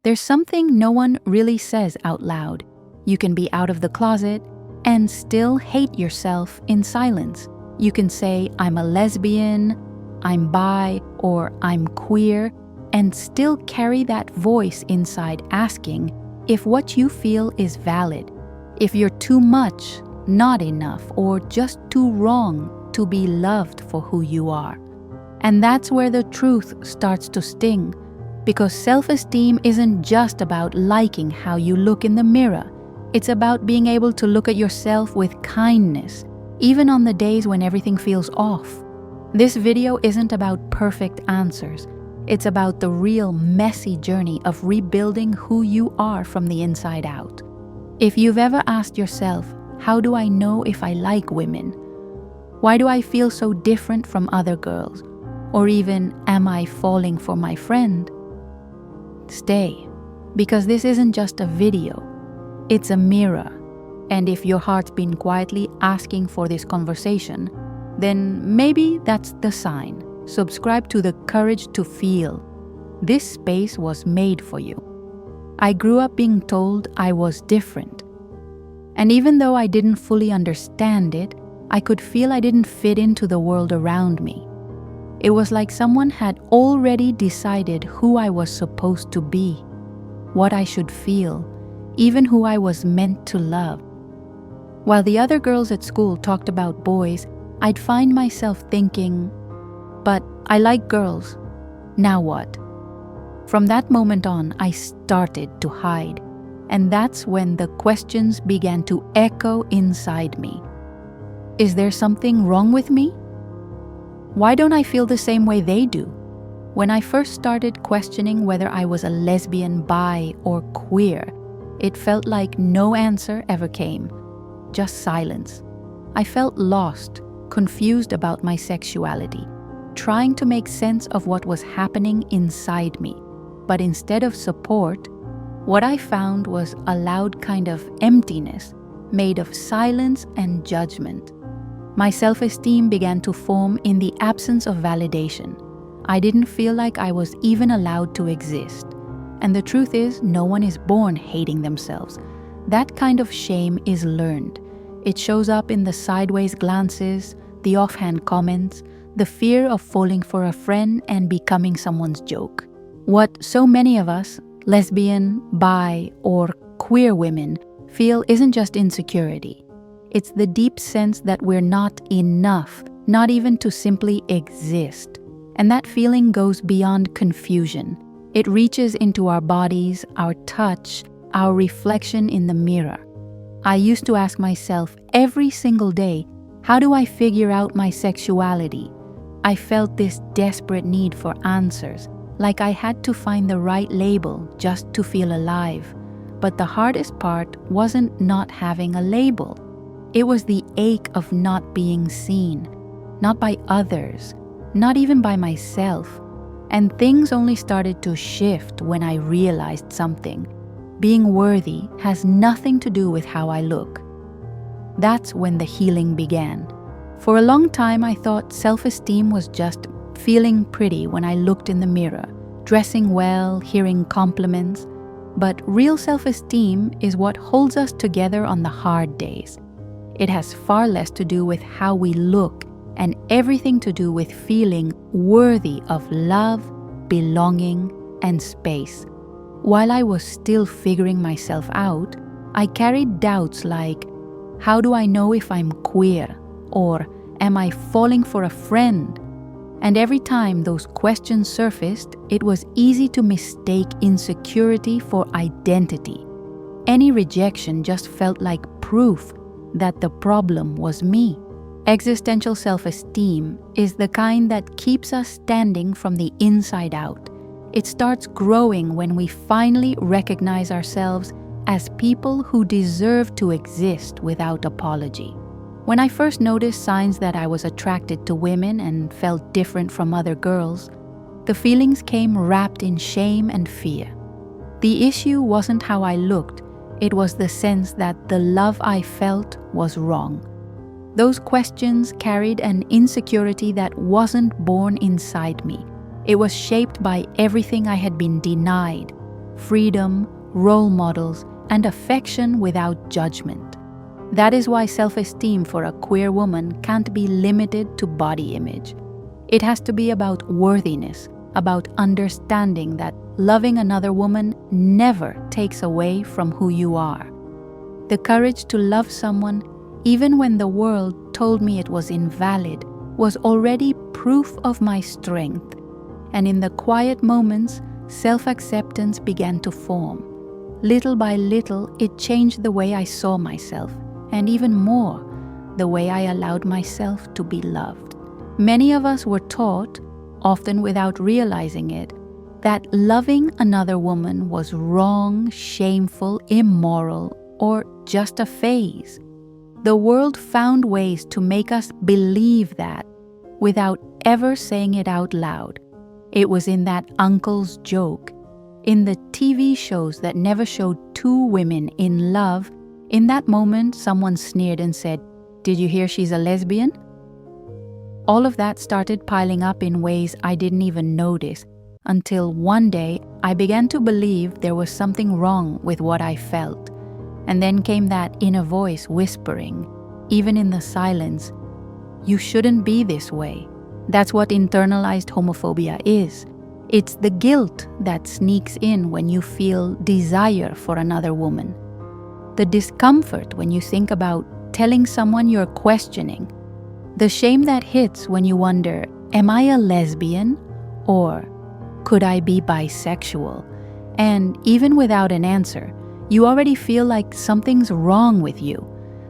There's something no one really says out loud. You can be out of the closet and still hate yourself in silence. You can say, I'm a lesbian, I'm bi, or I'm queer, and still carry that voice inside asking if what you feel is valid, if you're too much, not enough, or just too wrong to be loved for who you are. And that's where the truth starts to sting, because self-esteem isn't just about liking how you look in the mirror. It's about being able to look at yourself with kindness, even on the days when everything feels off. This video isn't about perfect answers. It's about the real messy journey of rebuilding who you are from the inside out. If you've ever asked yourself, how do I know if I like women? Why do I feel so different from other girls? Or even, am I falling for my friend? Stay, because this isn't just a video. It's a mirror. And if your heart's been quietly asking for this conversation, then maybe that's the sign. Subscribe to the Courage to Feel. This space was made for you. I grew up being told I was different. And even though I didn't fully understand it, I could feel I didn't fit into the world around me. It was like someone had already decided who I was supposed to be, what I should feel, even who I was meant to love. While the other girls at school talked about boys, I'd find myself thinking, but I like girls. Now what? From that moment on, I started to hide. And that's when the questions began to echo inside me. Is there something wrong with me? Why don't I feel the same way they do? When I first started questioning whether I was a lesbian, bi, or queer, it felt like no answer ever came, just silence. I felt lost, confused about my sexuality, trying to make sense of what was happening inside me. But instead of support, what I found was a loud kind of emptiness made of silence and judgment. My self-esteem began to form in the absence of validation. I didn't feel like I was even allowed to exist. And the truth is, no one is born hating themselves. That kind of shame is learned. It shows up in the sideways glances, the offhand comments, the fear of falling for a friend and becoming someone's joke. What so many of us, lesbian, bi, or queer women, feel isn't just insecurity. It's the deep sense that we're not enough, not even to simply exist. And that feeling goes beyond confusion. It reaches into our bodies, our touch, our reflection in the mirror. I used to ask myself every single day, how do I figure out my sexuality? I felt this desperate need for answers, like I had to find the right label just to feel alive. But the hardest part wasn't not having a label. It was the ache of not being seen, not by others, not even by myself. And things only started to shift when I realized something. Being worthy has nothing to do with how I look. That's when the healing began. For a long time, I thought self-esteem was just feeling pretty when I looked in the mirror, dressing well, hearing compliments. But real self-esteem is what holds us together on the hard days. It has far less to do with how we look and everything to do with feeling worthy of love, belonging, and space. While I was still figuring myself out, I carried doubts like, how do I know if I'm queer? Or am I falling for a friend? And every time those questions surfaced, it was easy to mistake insecurity for identity. Any rejection just felt like proof that the problem was me. Existential self-esteem is the kind that keeps us standing from the inside out. It starts growing when we finally recognize ourselves as people who deserve to exist without apology. When I first noticed signs that I was attracted to women and felt different from other girls, the feelings came wrapped in shame and fear. The issue wasn't how I looked, it was the sense that the love I felt was wrong. Those questions carried an insecurity that wasn't born inside me. It was shaped by everything I had been denied, freedom, role models, and affection without judgment. That is why self-esteem for a queer woman can't be limited to body image. It has to be about worthiness, about understanding that loving another woman never takes away from who you are. The courage to love someone, even when the world told me it was invalid, was already proof of my strength. And in the quiet moments, self-acceptance began to form. Little by little, it changed the way I saw myself, and even more, the way I allowed myself to be loved. Many of us were taught, often without realizing it, that loving another woman was wrong, shameful, immoral, or just a phase. The world found ways to make us believe that without ever saying it out loud. It was in that uncle's joke, in the TV shows that never showed two women in love. In that moment, someone sneered and said, "Did you hear she's a lesbian?" All of that started piling up in ways I didn't even notice, until one day I began to believe there was something wrong with what I felt. And then came that inner voice whispering, even in the silence, "You shouldn't be this way." That's what internalized homophobia is. It's the guilt that sneaks in when you feel desire for another woman. The discomfort when you think about telling someone you're questioning. The shame that hits when you wonder, am I a lesbian? Or could I be bisexual? And even without an answer, you already feel like something's wrong with you.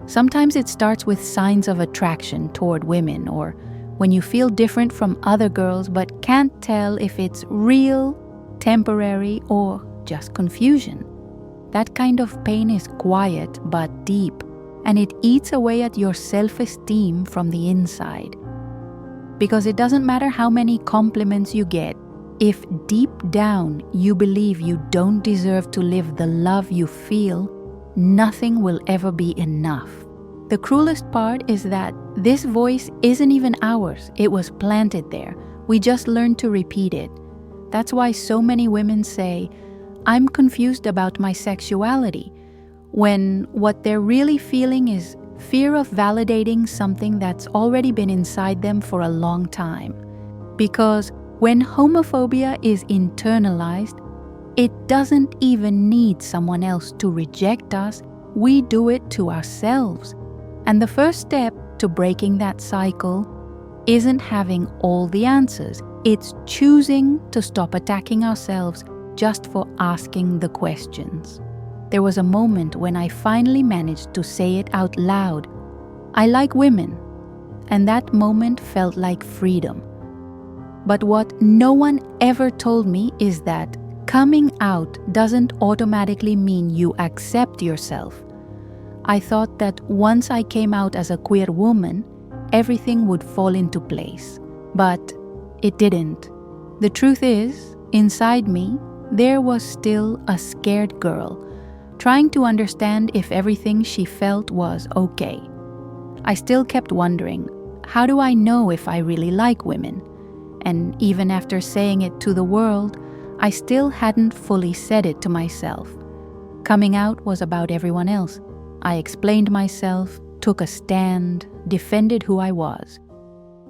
Sometimes it starts with signs of attraction toward women, or when you feel different from other girls but can't tell if it's real, temporary, or just confusion. That kind of pain is quiet but deep, and it eats away at your self-esteem from the inside. Because it doesn't matter how many compliments you get, if deep down you believe you don't deserve to live the love you feel, nothing will ever be enough. The cruelest part is that this voice isn't even ours. It was planted there. We just learned to repeat it. That's why so many women say, "I'm confused about my sexuality," when what they're really feeling is fear of validating something that's already been inside them for a long time. Because when homophobia is internalized, it doesn't even need someone else to reject us. We do it to ourselves. And the first step to breaking that cycle isn't having all the answers. It's choosing to stop attacking ourselves just for asking the questions. There was a moment when I finally managed to say it out loud. I like women. And that moment felt like freedom. But what no one ever told me is that coming out doesn't automatically mean you accept yourself. I thought that once I came out as a queer woman, everything would fall into place. But it didn't. The truth is, inside me, there was still a scared girl, trying to understand if everything she felt was okay. I still kept wondering, how do I know if I really like women? And even after saying it to the world, I still hadn't fully said it to myself. Coming out was about everyone else. I explained myself, took a stand, defended who I was.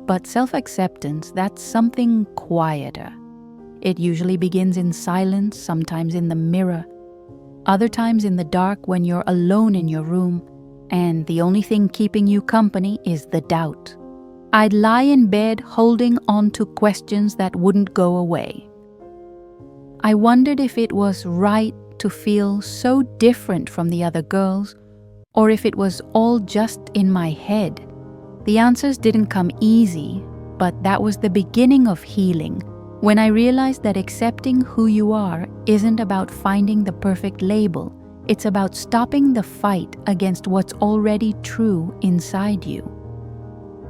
But self-acceptance, that's something quieter. It usually begins in silence, sometimes in the mirror, other times in the dark when you're alone in your room, and the only thing keeping you company is the doubt. I'd lie in bed holding on to questions that wouldn't go away. I wondered if it was right to feel so different from the other girls, or if it was all just in my head. The answers didn't come easy, but that was the beginning of healing, when I realized that accepting who you are isn't about finding the perfect label. It's about stopping the fight against what's already true inside you.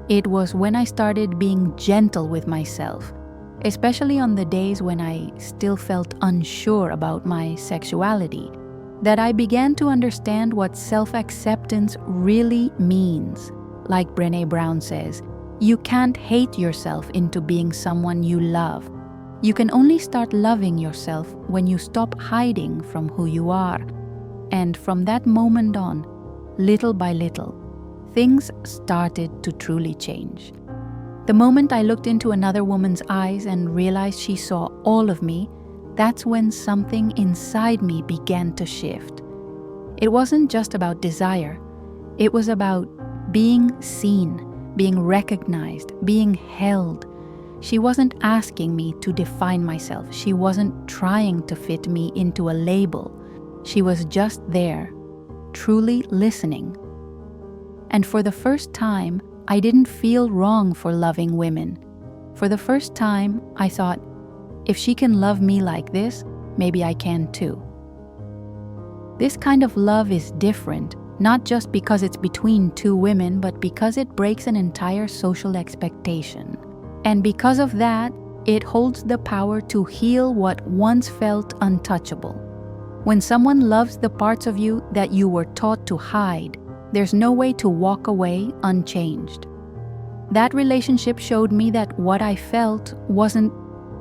It was when I started being gentle with myself, especially on the days when I still felt unsure about my sexuality, that I began to understand what self-acceptance really means. Like Brené Brown says, you can't hate yourself into being someone you love. You can only start loving yourself when you stop hiding from who you are. And from that moment on, little by little, things started to truly change. The moment I looked into another woman's eyes and realized she saw all of me, that's when something inside me began to shift. It wasn't just about desire. It was about being seen, being recognized, being held. She wasn't asking me to define myself. She wasn't trying to fit me into a label. She was just there, truly listening. And for the first time, I didn't feel wrong for loving women. For the first time, I thought, if she can love me like this, maybe I can too. This kind of love is different, not just because it's between two women, but because it breaks an entire social expectation. And because of that, it holds the power to heal what once felt untouchable. When someone loves the parts of you that you were taught to hide, there's no way to walk away unchanged. That relationship showed me that what I felt wasn't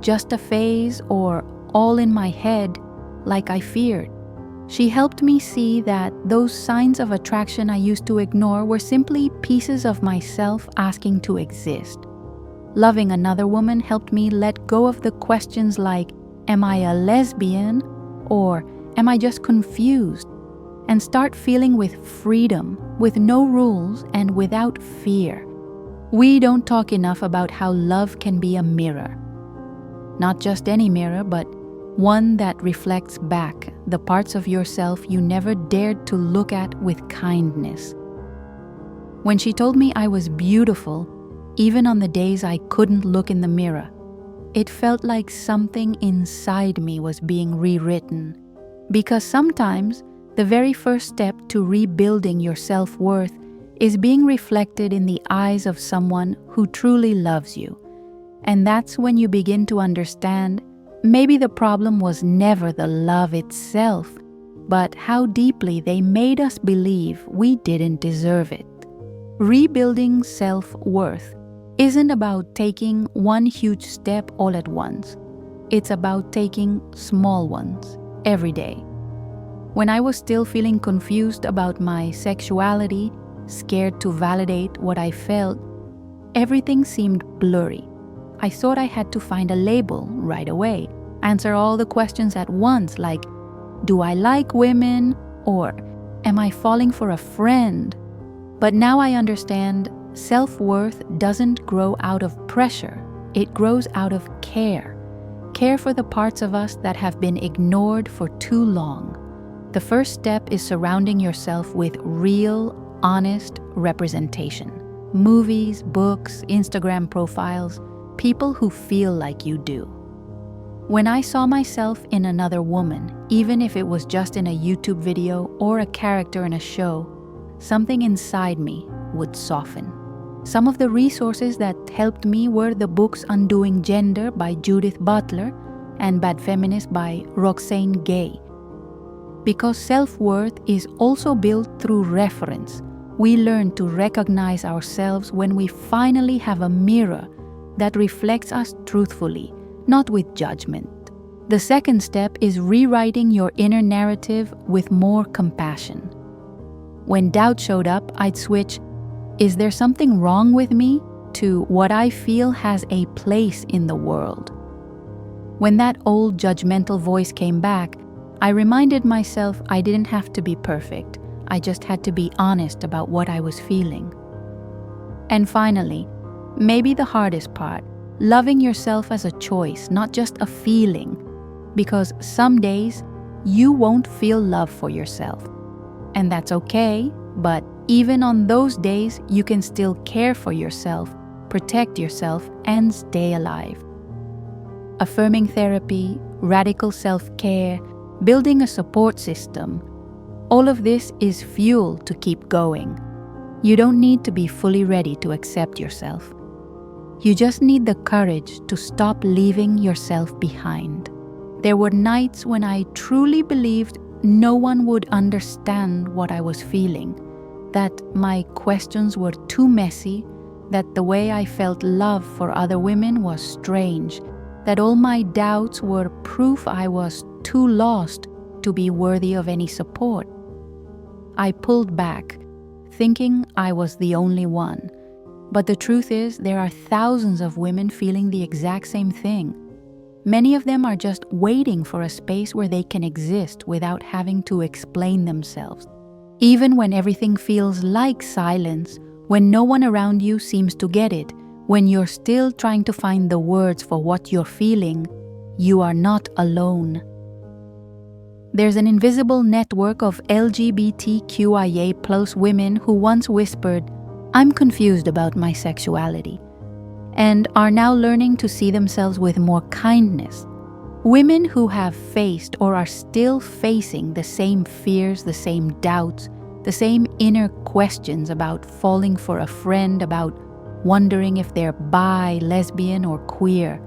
just a phase or all in my head like I feared. She helped me see that those signs of attraction I used to ignore were simply pieces of myself asking to exist. Loving another woman helped me let go of the questions like, am I a lesbian? Or am I just confused? And start feeling with freedom, with no rules and without fear. We don't talk enough about how love can be a mirror. Not just any mirror, but one that reflects back the parts of yourself you never dared to look at with kindness. When she told me I was beautiful, even on the days I couldn't look in the mirror, it felt like something inside me was being rewritten. Because sometimes, the very first step to rebuilding your self-worth is being reflected in the eyes of someone who truly loves you. And that's when you begin to understand maybe the problem was never the love itself, but how deeply they made us believe we didn't deserve it. Rebuilding self-worth isn't about taking one huge step all at once. It's about taking small ones every day. When I was still feeling confused about my sexuality, scared to validate what I felt, everything seemed blurry. I thought I had to find a label right away, answer all the questions at once like, do I like women? Or am I falling for a friend? But now I understand self-worth doesn't grow out of pressure. It grows out of care. Care for the parts of us that have been ignored for too long. The first step is surrounding yourself with real, honest representation. Movies, books, Instagram profiles, people who feel like you do. When I saw myself in another woman, even if it was just in a YouTube video or a character in a show, something inside me would soften. Some of the resources that helped me were the books Undoing Gender by Judith Butler and Bad Feminist by Roxane Gay. Because self-worth is also built through reference, we learn to recognize ourselves when we finally have a mirror that reflects us truthfully, not with judgment. The second step is rewriting your inner narrative with more compassion. When doubt showed up, I'd switch, is there something wrong with me? To what I feel has a place in the world. When that old judgmental voice came back, I reminded myself I didn't have to be perfect. I just had to be honest about what I was feeling. And finally, maybe the hardest part, loving yourself as a choice, not just a feeling. Because some days, you won't feel love for yourself. And that's okay, but even on those days, you can still care for yourself, protect yourself, and stay alive. Affirming therapy, radical self-care, building a support system, all of this is fuel to keep going. You don't need to be fully ready to accept yourself. You just need the courage to stop leaving yourself behind. There were nights when I truly believed no one would understand what I was feeling, that my questions were too messy, that the way I felt love for other women was strange, that all my doubts were proof I was too lost to be worthy of any support. I pulled back, thinking I was the only one. But the truth is, there are thousands of women feeling the exact same thing. Many of them are just waiting for a space where they can exist without having to explain themselves. Even when everything feels like silence, when no one around you seems to get it, when you're still trying to find the words for what you're feeling, you are not alone. There's an invisible network of LGBTQIA plus women who once whispered, "I'm confused about my sexuality," and are now learning to see themselves with more kindness. Women who have faced or are still facing the same fears, the same doubts, the same inner questions about falling for a friend, about wondering if they're bi, lesbian, or queer.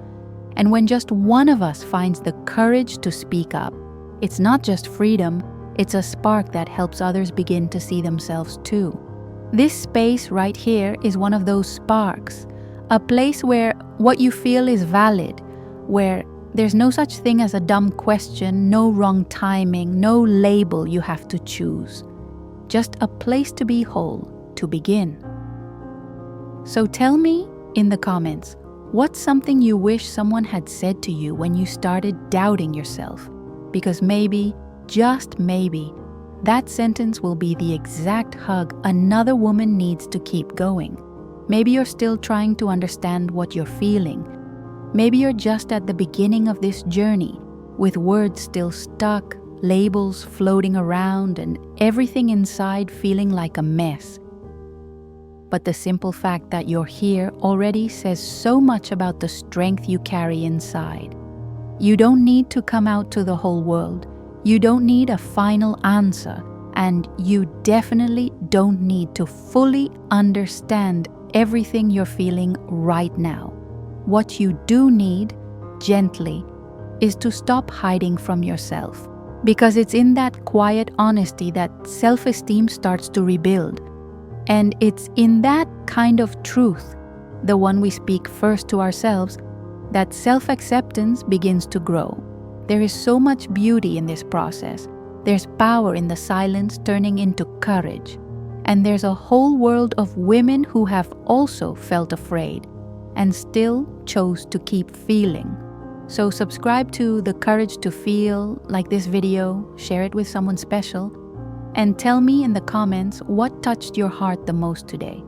And when just one of us finds the courage to speak up, it's not just freedom, it's a spark that helps others begin to see themselves too. This space right here is one of those sparks, a place where what you feel is valid, where there's no such thing as a dumb question, no wrong timing, no label you have to choose. Just a place to be whole, to begin. So tell me in the comments, what's something you wish someone had said to you when you started doubting yourself? Because maybe, just maybe, that sentence will be the exact hug another woman needs to keep going. Maybe you're still trying to understand what you're feeling. Maybe you're just at the beginning of this journey, with words still stuck, labels floating around, and everything inside feeling like a mess. But the simple fact that you're here already says so much about the strength you carry inside. You don't need to come out to the whole world. You don't need a final answer, and you definitely don't need to fully understand everything you're feeling right now. What you do need, gently, is to stop hiding from yourself. Because it's in that quiet honesty that self-esteem starts to rebuild. And it's in that kind of truth, the one we speak first to ourselves, that self-acceptance begins to grow. There is so much beauty in this process. There's power in the silence turning into courage. And there's a whole world of women who have also felt afraid and still chose to keep feeling. So subscribe to The Courage to Feel, like this video, share it with someone special, and tell me in the comments what touched your heart the most today.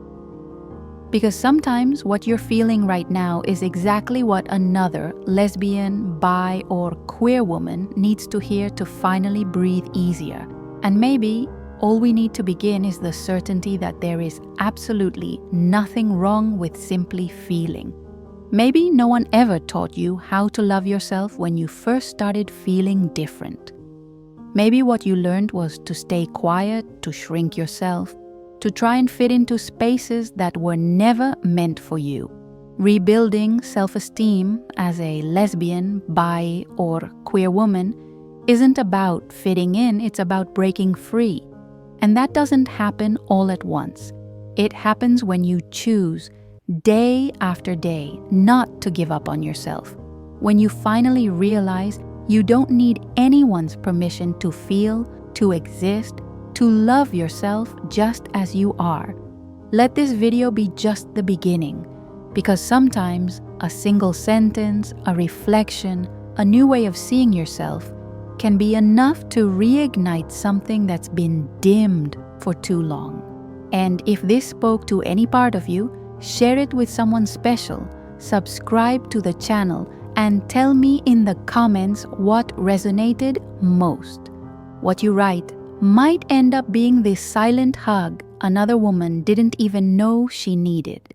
Because sometimes what you're feeling right now is exactly what another lesbian, bi, or queer woman needs to hear to finally breathe easier. And maybe all we need to begin is the certainty that there is absolutely nothing wrong with simply feeling. Maybe no one ever taught you how to love yourself when you first started feeling different. Maybe what you learned was to stay quiet, to shrink yourself, to try and fit into spaces that were never meant for you. Rebuilding self-esteem as a lesbian, bi, or queer woman isn't about fitting in, it's about breaking free. And that doesn't happen all at once. It happens when you choose, day after day, not to give up on yourself. When you finally realize you don't need anyone's permission to feel, to exist, to love yourself just as you are. Let this video be just the beginning, because sometimes a single sentence, a reflection, a new way of seeing yourself can be enough to reignite something that's been dimmed for too long. And if this spoke to any part of you, share it with someone special, subscribe to the channel, and tell me in the comments what resonated most. What you write might end up being this silent hug another woman didn't even know she needed.